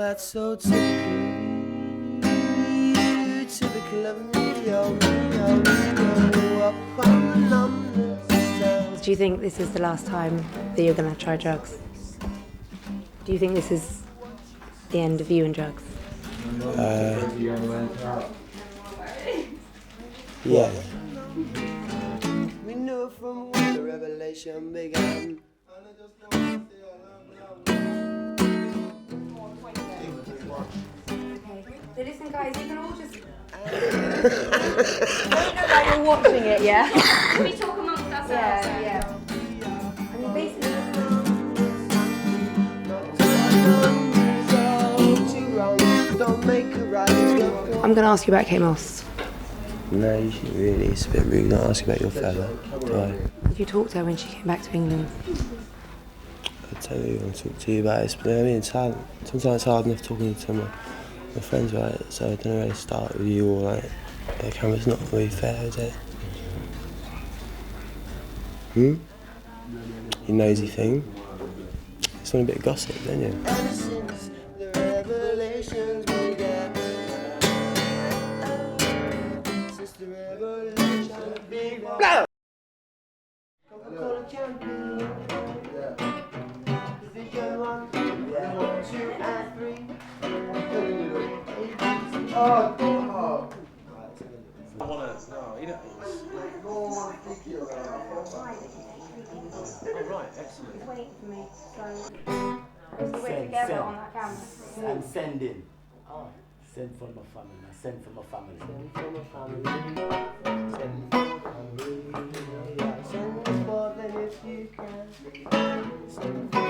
that's so typical of me, up on the numbness. Do you think this is the last time that you're going to try drugs? Do you think this is the end of you and drugs? Yeah. We knew from when the revelation began. So listen, guys, you can all just... don't look like you're watching it, yeah? Can we talk amongst ourselves? Yeah. I mean, basically... I'm going to ask you about Kate Moss. No, you shouldn't really. It's a bit rude not ask about your fella. Do I? Did you talk to her when she came back to England? I totally want to talk to you about it, but I mean, it's hard. Sometimes it's hard enough talking to my friends about it, so I don't know where to start with you or like, the camera's not really fair, is it? You nosy thing. It's not a bit of gossip, don't you? Ever since the revelations began, since the revelation began. Coca-Cola champion. Division 1, 2 and 3. Oh, right, excellent. He's waiting for me, so we're together on that camera. I'm sending. Send for my family. Send for my family. Send for my family. Send for my family. Send for them if you can. Send for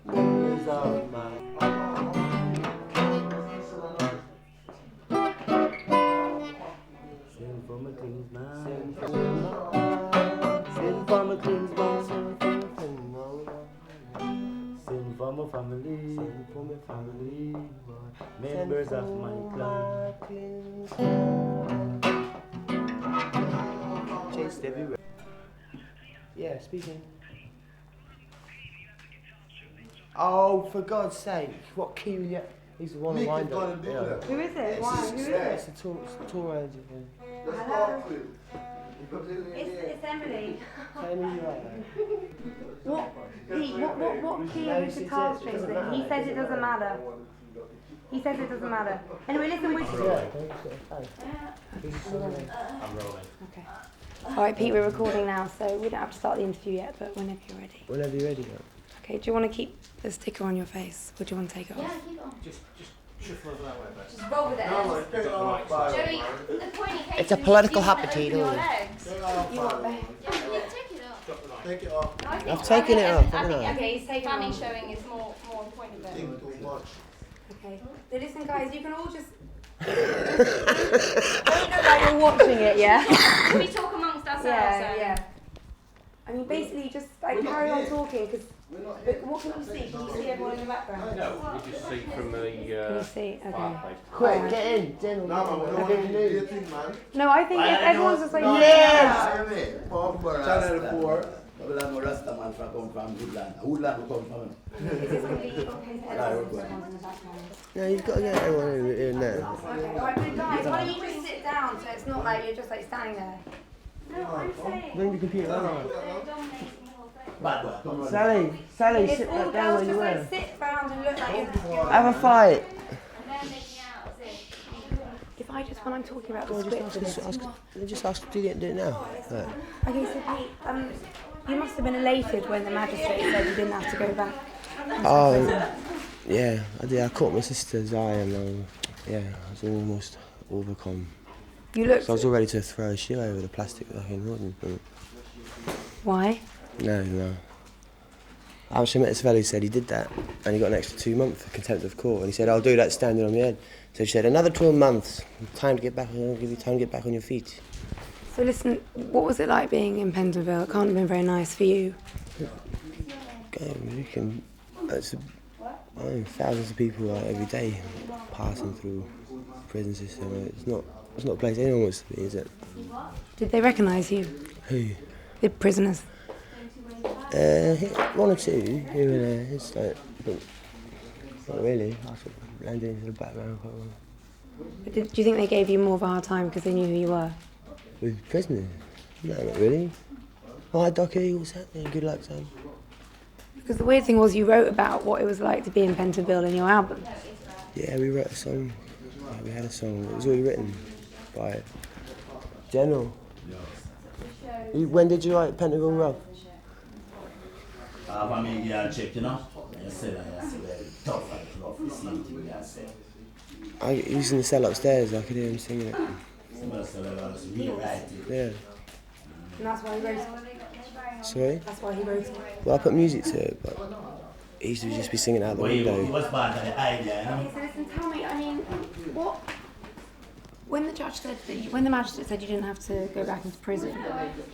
memories of mine. Send for my things, man. Send for my things, man. Send for my family. Send for my family. Members of my clan. Chased everywhere. Yeah, speaking. Oh, for God's sake! What key was it? He's the one who wind up. Yeah. Who is it? Why? Who is it? It's the tour manager thing. Hello? It's Emily. Tell me you're right there. What key are the guitar strings in? He says it doesn't matter. He says it doesn't matter. Anyway, listen, we're... I'm rolling. Okay. Alright, Pete, we're recording now, so we don't have to start the interview yet, but whenever you're ready. Whenever you're ready, yeah. Okay, do you want to keep the sticker on your face, or do you want to take it off? Yeah, keep it on. Just shuffle over that way, mate. Just roll with it. Joey, the pointy case. It's a political happy Your legs. You want legs? Yeah, take it off. Take it off. I've taken it off, haven't I? Okay, he's taken it Fanny off. showing is more pointed there. Think too much. Okay. So listen, guys, you can all just... don't look like you're watching it, yeah? Can we talk amongst ourselves? Yeah. I mean, basically, just carry on talking, because... What can you see? Can you see everyone in the background? No, you just see from the Can you see? Okay. fireplace. Quick, get in, gentlemen. No, man, we don't want to do your thing, man. No, I think if everyone's just like... Yes! Channel 4. We have no Rasta man from Woodland. Woodland will come from him. Is this going to be okay? In the background? No, you've got to get everyone in there. Okay, alright, but guys, why don't you just sit down so it's not like you're just standing there? No, I'm saying. Bring the computer on. They're dominating the whole thing. Bad boy, come on. Sally, If sit all back down girls where you just were. sit round and look like you're... Have a fight. And they're making out as if. If I just, when I'm talking about the script for this... Just ask do it now. Right. Okay, so Pete, you must have been elated when the magistrate said you didn't have to go back. Oh, yeah, I did. I caught my sister's eye and yeah, I was almost overcome. You looked... So I was all ready to throw a shoe over the plastic fucking wooden. Why? No. Savelli said he did that and he got an extra 2 months for contempt of court and he said, I'll do that standing on my head. So he said, another 12 months, time to get back, I'll give you time to get back on your feet. So listen, what was it like being in Pentonville? It can't have been very nice for you. Thousands of people every day passing through the prison system. It's not a place anyone wants to be, is it? Did they recognise you? Who? The prisoners? 1 or 2 here and there. It's like, but Not really. I sort of blended into the background quite well. But do you think they gave you more of a hard time because they knew who you were? With prisoners? No, not really. Hi, Docky, what's happening? Good luck, son. Because the weird thing was you wrote about what it was like to be in Pentonville in your album. Yeah, we wrote a song. Yeah, we had a song. It was already written by General. When did you write Pentonville Rock? I mean, yeah, check, you know. I said I swear, tough and rough, the same thing I said. He was in the cell upstairs. I could hear him singing it. Somebody said I was rewriting. Yeah. And that's why he wrote it. Sorry? That's why he wrote it. Well, I put music to it, but he used to just be singing out the Well, he window. was part of the idea, you know. Okay, so listen, tell me, I mean, what... When the judge said that when the magistrate said you didn't have to go back into prison,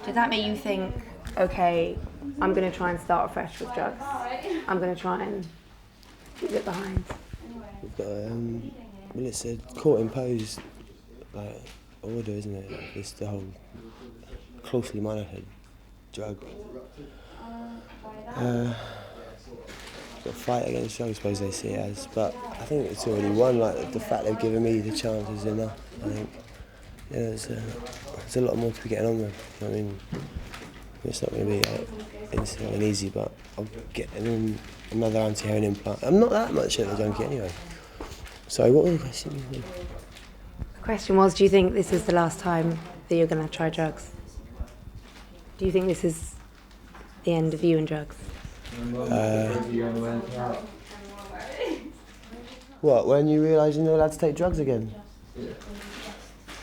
did that make you think, okay, I'm going to try and start afresh with drugs? I'm going to try and leave it behind? We've got, well, it's a court-imposed like order, isn't it? It's the whole closely monitored drug. Got a fight against drugs, I suppose they see it as, but I think it's already won. Like the fact they've given me the chance is enough. I think, yeah, there's a lot more to be getting on with. You know what I mean, it's not going to be instant and easy, but I'll get another anti-heroin implant. I'm not that much of a junkie anyway. Sorry, what was the question? The question was, do you think this is the last time that you're going to try drugs? Do you think this is the end of you and drugs? What, when you realise you're not allowed to take drugs again?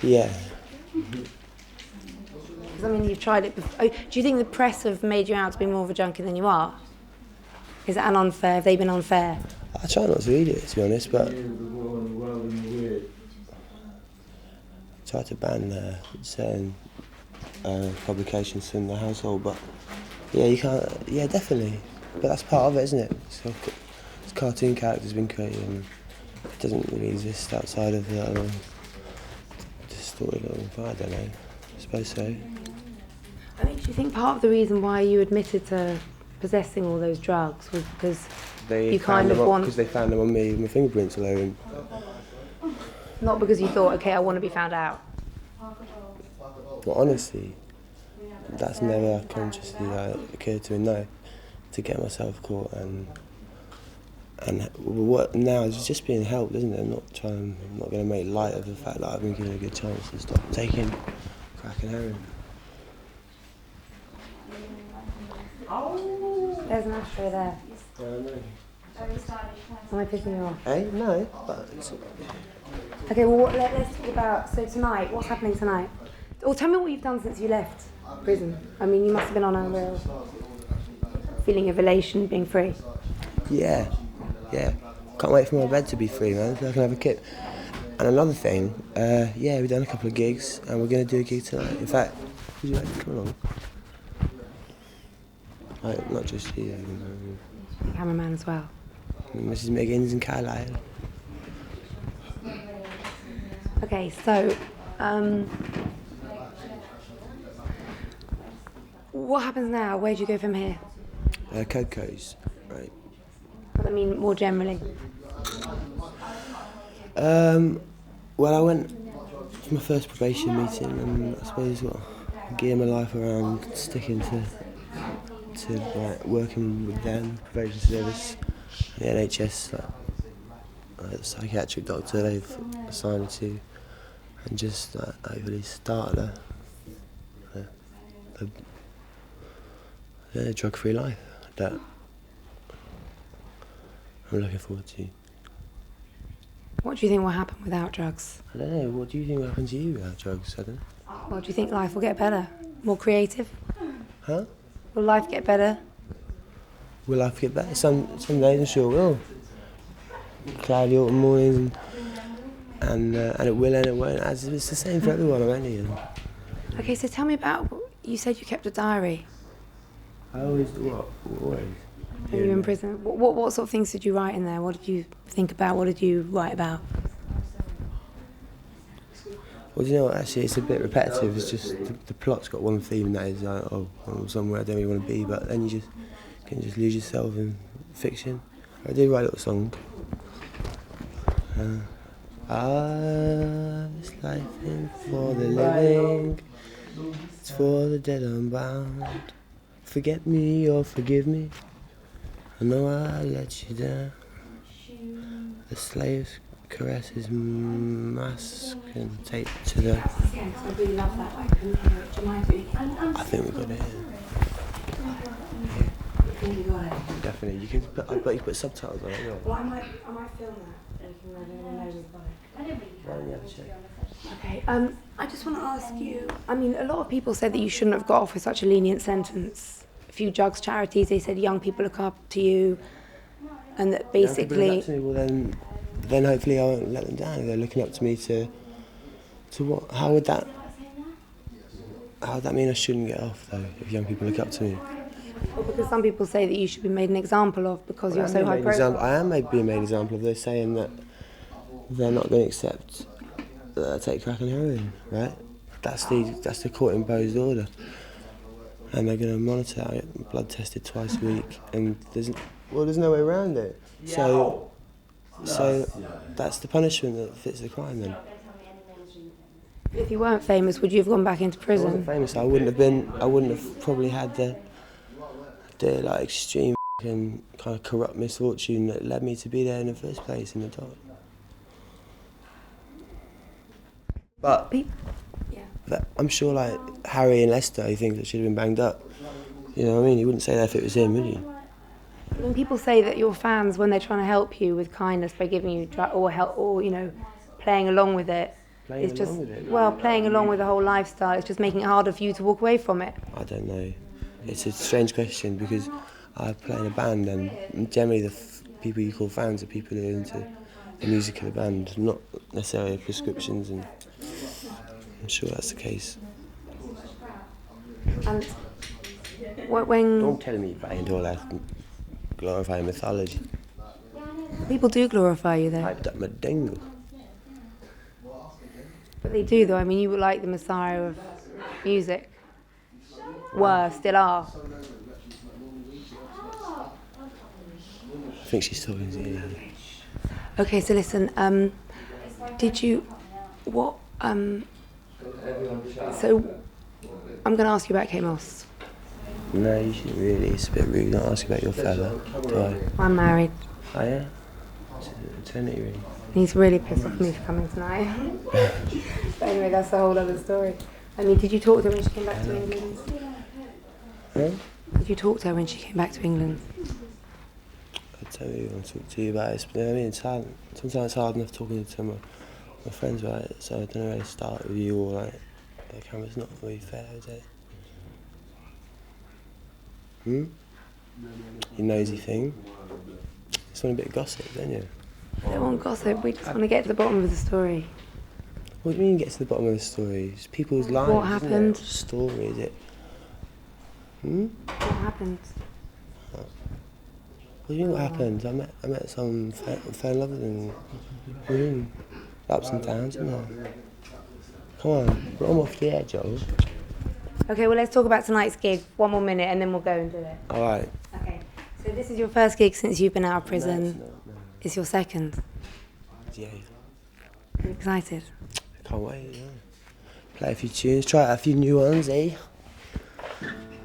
Yeah. Because, I mean, you've tried it before. Oh, do you think the press have made you out to be more of a junkie than you are? Is that unfair? Have they been unfair? I try not to read it, to be honest, but I try to ban certain publications from the household, but yeah, you can't, yeah, definitely. But that's part of it, isn't it? So, it's cartoon characters been created and it doesn't really exist outside of the distorted little, I don't know, I suppose so. I mean, do you think part of the reason why you admitted to possessing all those drugs was because you kind of want... Because they found them on me with my fingerprints all over them. Not because you thought, okay, I want to be found out. Well, honestly, that's never consciously occurred to me, no. To get myself caught and what now is just being helped, isn't it? I'm not going to make light of the fact that I've been given a good chance to stop taking crack and heroin. There's an ashtray there. Am I pissing you off? Hey, no, but it's... Okay, well, let's talk about, so tonight, what's happening tonight? Or tell me what you've done since you left prison. I mean, you must have been on a real feeling of elation being free. Yeah. Can't wait for my bed to be free, man, so I can have a kip. And another thing, yeah, we've done a couple of gigs, and we're going to do a gig tonight. In fact, would you like to come along? Like, not just you, The cameraman as well. Mrs. Miggins and Carlisle. Okay, so, what happens now? Where do you go from here? Coco's, right. But I mean, more generally. Well, I went to my first probation meeting, and I suppose gear my life around sticking to like working with them, probation service, the NHS, the psychiatric doctor they've assigned me to, and just hopefully start a drug-free life that I'm looking forward to. What do you think will happen without drugs? I don't know, what do you think will happen to you without drugs? I don't know. Well, do you think life will get better? More creative? Huh? Will life get better? Will life get better? Some days I'm sure it will. Cloudy autumn mornings and it will and it won't. It's the same for everyone, you know. Okay, so tell me about, you said you kept a diary. I always do what? Always. When you were in prison. What sort of things did you write in there? What did you think about? What did you write about? Well, you know what, actually it's a bit repetitive. It's just the plot's got one theme, and that is I'm somewhere I don't really want to be, but then you can just lose yourself in fiction. I do write a little song This life ain't for the living, it's for the dead unbound. Forget me or forgive me, I know I let you down. The slave's caress is mask and taped to the... I really love that. I couldn't hear it. Do you mind doing it? I think we got it here. I think you got it. Definitely, you can put, I bet you put subtitles on it. Well, I might film that. And you can let everyone know we've got it. Okay, I just want to ask you, I mean, a lot of people said that you shouldn't have got off with such a lenient sentence. A few drugs charities, they said young people look up to you, and that basically... Young people look up to me, well then hopefully I won't let them down. If they're looking up to me to what? How would that mean I shouldn't get off though, if young people look up to me? Well, because some people say that you should be made an example of because you're so high profile. I am being made an example of. They're saying that they're not going to accept that I take crack and heroin, right? That's the court imposed order, and they're going to monitor. I get blood tested twice a week, and there's no way around it. So that's the punishment that fits the crime then. If you weren't famous, would you have gone back into If I prison? wasn't famous, I wouldn't have probably had the like extreme and kind of corrupt misfortune that led me to be there in the first place in the dock. But I'm sure like Harry and Lester, he thinks I should have been banged up. You know what I mean? He wouldn't say that if it was him, would he? When people say that your fans, when they're trying to help you with kindness by giving you or you know, playing along with it, playing along with the whole lifestyle, it's just making it harder for you to walk away from it. I don't know. It's a strange question because I play in a band, and generally the people you call fans are people who are into the music of the band, not necessarily prescriptions, and I'm sure that's the case. And when Don't tell me you buy into all that glorifying mythology. people do glorify you though. Hyped up my dingle. But they do though, I mean you were like the messiah of music. Still are. I think she's talking to you. Okay, so listen, so I'm going to ask you about Kate Moss. No, you shouldn't really. It's a bit rude not ask about your fella, do I? I'm married. Oh yeah? It's an eternity ring. He's really pissed off me for coming tonight. But anyway, that's a whole other story. I mean, did you talk to her when she came back to England? Huh? Did you talk to her when she came back to England? I totally want to talk to you about it. I mean, it's hard. Sometimes it's hard enough talking to my friends about it, so I don't know where to start with you or like, the camera's not really fair, is it? You nosy thing. Just want a bit of gossip, don't you? I don't want gossip, we just want to get to the bottom of the story. What do you mean get to the bottom of the story? It's people's lives, What happened? Isn't it? Story, is it? What happened? What do you mean what happened? I met someone, fell in love with them. Ups and downs, isn't there? Come on, I'm off the air, Joel. Okay, well let's talk about tonight's gig. 1 more minute and then we'll go and do it. Alright. Okay, so this is your first gig since you've been out of prison. No, it's not, no. It's your second. Yeah. Are you excited? I can't wait, yeah. Play a few tunes, try out a few new ones, eh?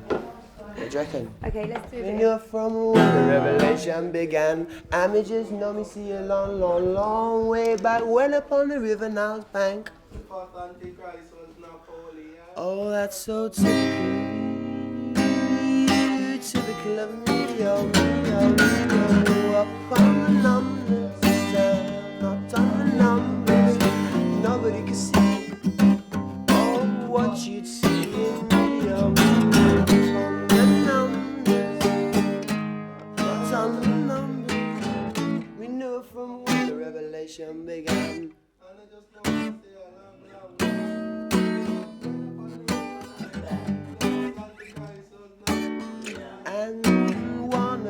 What do you reckon? Okay, let's do We this. knew from when the revelation began. Images know me see a long, long, long way back when upon the river Nile's bank. Oh, that's so typical of me, oh, me, oh, me, oh. Upon the numbers, not on the numbers. Nobody could see, oh, what you'd see in me, oh, me, on the numbers, not on the numbers. We knew from when the revelation began. And one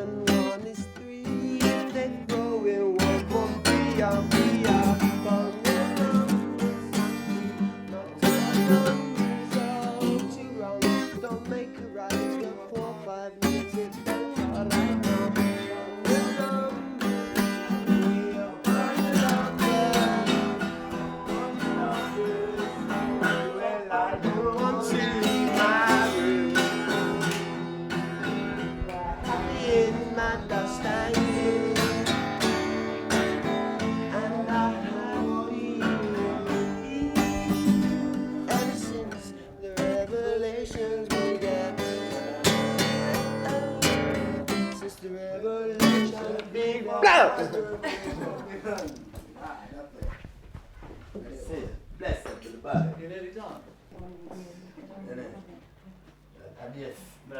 is 3. If they throw in 1 for free, we are from the numbers. Not the numbers, oh, 2 rounds don't make a right. It's got 4 or 5 minutes. It's all I know. From the numbers, we are from the numbers. Bless them to the body. You're nearly done. Yes. The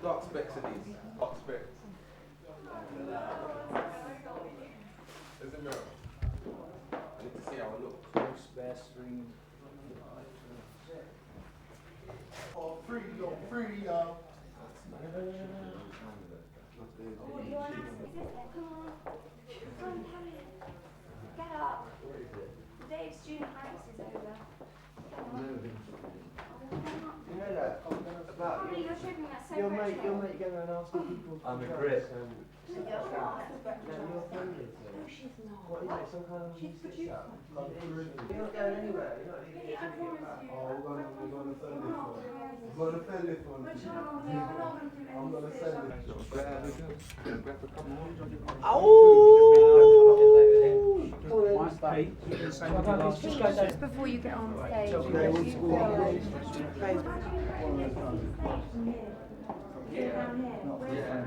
dark specs of these. Dark specs. There's a mirror. I need to see how it looks. Spare screen. Oh, free, y'all. Get up. The day of student rights is over. You know that? About You're tripping, that's so your mate pressure. going around asking people. I'm a grit. You're not. What is it? Some kind of She's produced. You're not going anywhere. You're not leaving. I promise you. Oh, we're going to send this one. We're going to send this one. But Charlie, I'm not going to do I'm going to send this Just before you get on stage. Down here.